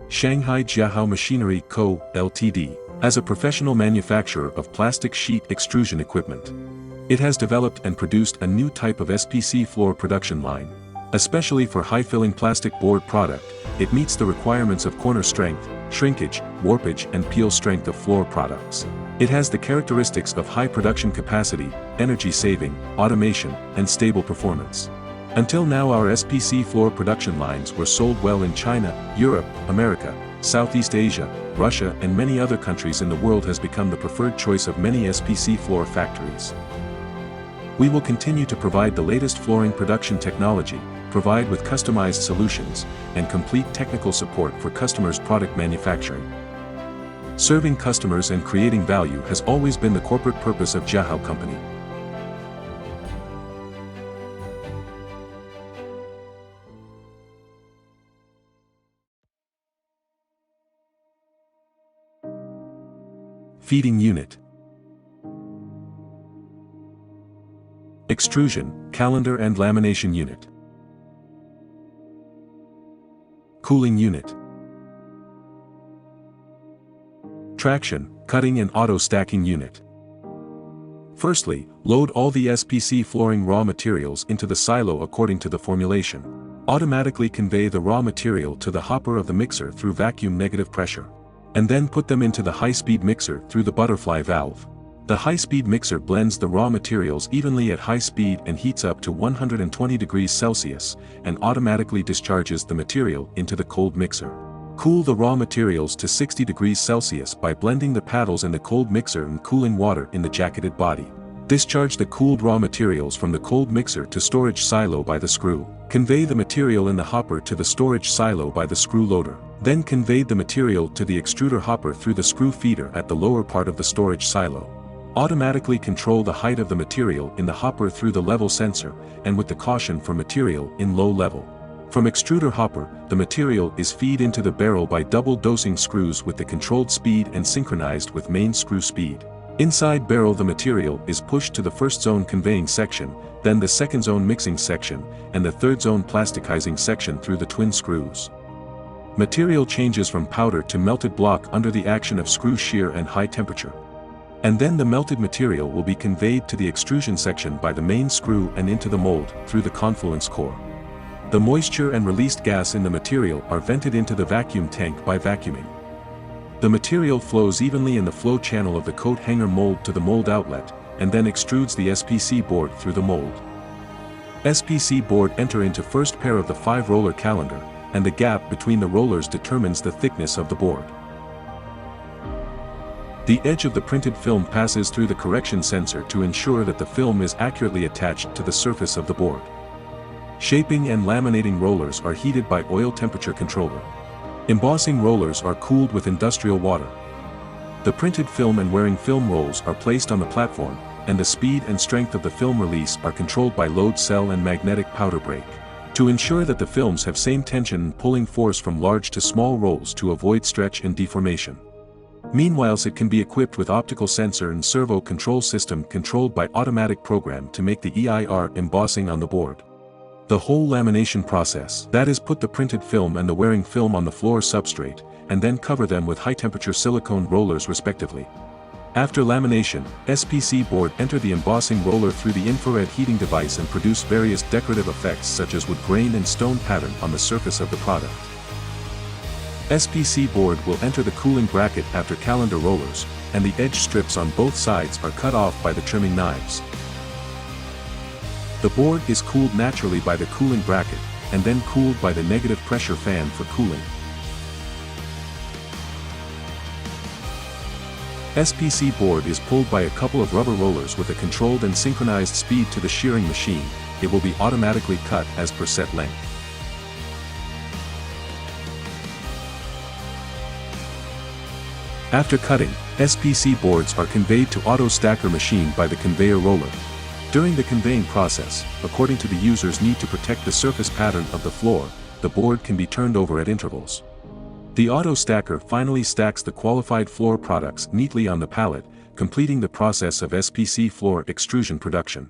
Shanghai Jiahao Machinery Co., Ltd., as a professional manufacturer of plastic sheet extrusion equipment. It has developed and produced a new type of SPC floor production line. Especially for high-filling plastic board product, it meets the requirements of corner strength, shrinkage, warpage and peel strength of floor products. It has the characteristics of high production capacity, energy saving, automation, and stable performance. Until now our SPC floor production lines were sold well in China, Europe, America, Southeast Asia, Russia and many other countries in the world has become the preferred choice of many SPC floor factories. We will continue to provide the latest flooring production technology, provide with customized solutions, and complete technical support for customers' product manufacturing. Serving customers and creating value has always been the corporate purpose of Jiahao Company. Feeding unit. Extrusion, calendar and lamination unit. Cooling unit. Traction, cutting and auto stacking unit. Firstly, load all the SPC flooring raw materials into the silo according to the formulation. Automatically convey the raw material to the hopper of the mixer through vacuum negative pressure. And then put them into the high-speed mixer through the butterfly valve. The high-speed mixer blends the raw materials evenly at high speed and heats up to 120 degrees Celsius, and automatically discharges the material into the cold mixer. Cool the raw materials to 60 degrees Celsius by blending the paddles in the cold mixer and cooling water in the jacketed body. Discharge the cooled raw materials from the cold mixer to storage silo by the screw. Convey the material in the hopper to the storage silo by the screw loader. Then convey the material to the extruder hopper through the screw feeder at the lower part of the storage silo. Automatically control the height of the material in the hopper through the level sensor, and with the caution for material in low level. From extruder hopper, the material is feed into the barrel by double dosing screws with the controlled speed and synchronized with main screw speed. Inside barrel the material is pushed to the first zone conveying section, then the second zone mixing section, and the third zone plasticizing section through the twin screws. Material changes from powder to melted block under the action of screw shear and high temperature. And then the melted material will be conveyed to the extrusion section by the main screw and into the mold through the confluence core. The moisture and released gas in the material are vented into the vacuum tank by vacuuming. The material flows evenly in the flow channel of the coat hanger mold to the mold outlet, and then extrudes the SPC board through the mold. SPC board enter into first pair of the 5-roller calendar, and the gap between the rollers determines the thickness of the board. The edge of the printed film passes through the correction sensor to ensure that the film is accurately attached to the surface of the board. Shaping and laminating rollers are heated by oil temperature controller. Embossing rollers are cooled with industrial water. The printed film and wearing film rolls are placed on the platform, and the speed and strength of the film release are controlled by load cell and magnetic powder brake. To ensure that the films have same tension and pulling force from large to small rolls to avoid stretch and deformation. Meanwhile, it can be equipped with optical sensor and servo control system controlled by automatic program to make the EIR embossing on the board. The whole lamination process, that is, put the printed film and the wearing film on the floor substrate, and then cover them with high-temperature silicone rollers respectively. After lamination, SPC board enter the embossing roller through the infrared heating device and produce various decorative effects such as wood grain and stone pattern on the surface of the product. SPC board will enter the cooling bracket after calendar rollers, and the edge strips on both sides are cut off by the trimming knives. The board is cooled naturally by the cooling bracket, and then cooled by the negative pressure fan for cooling. SPC board is pulled by a couple of rubber rollers with a controlled and synchronized speed to the shearing machine. It will be automatically cut as per set length. After cutting, SPC boards are conveyed to auto stacker machine by the conveyor roller. During the conveying process, according to the user's need to protect the surface pattern of the floor, the board can be turned over at intervals. The auto stacker finally stacks the qualified floor products neatly on the pallet, completing the process of SPC floor extrusion production.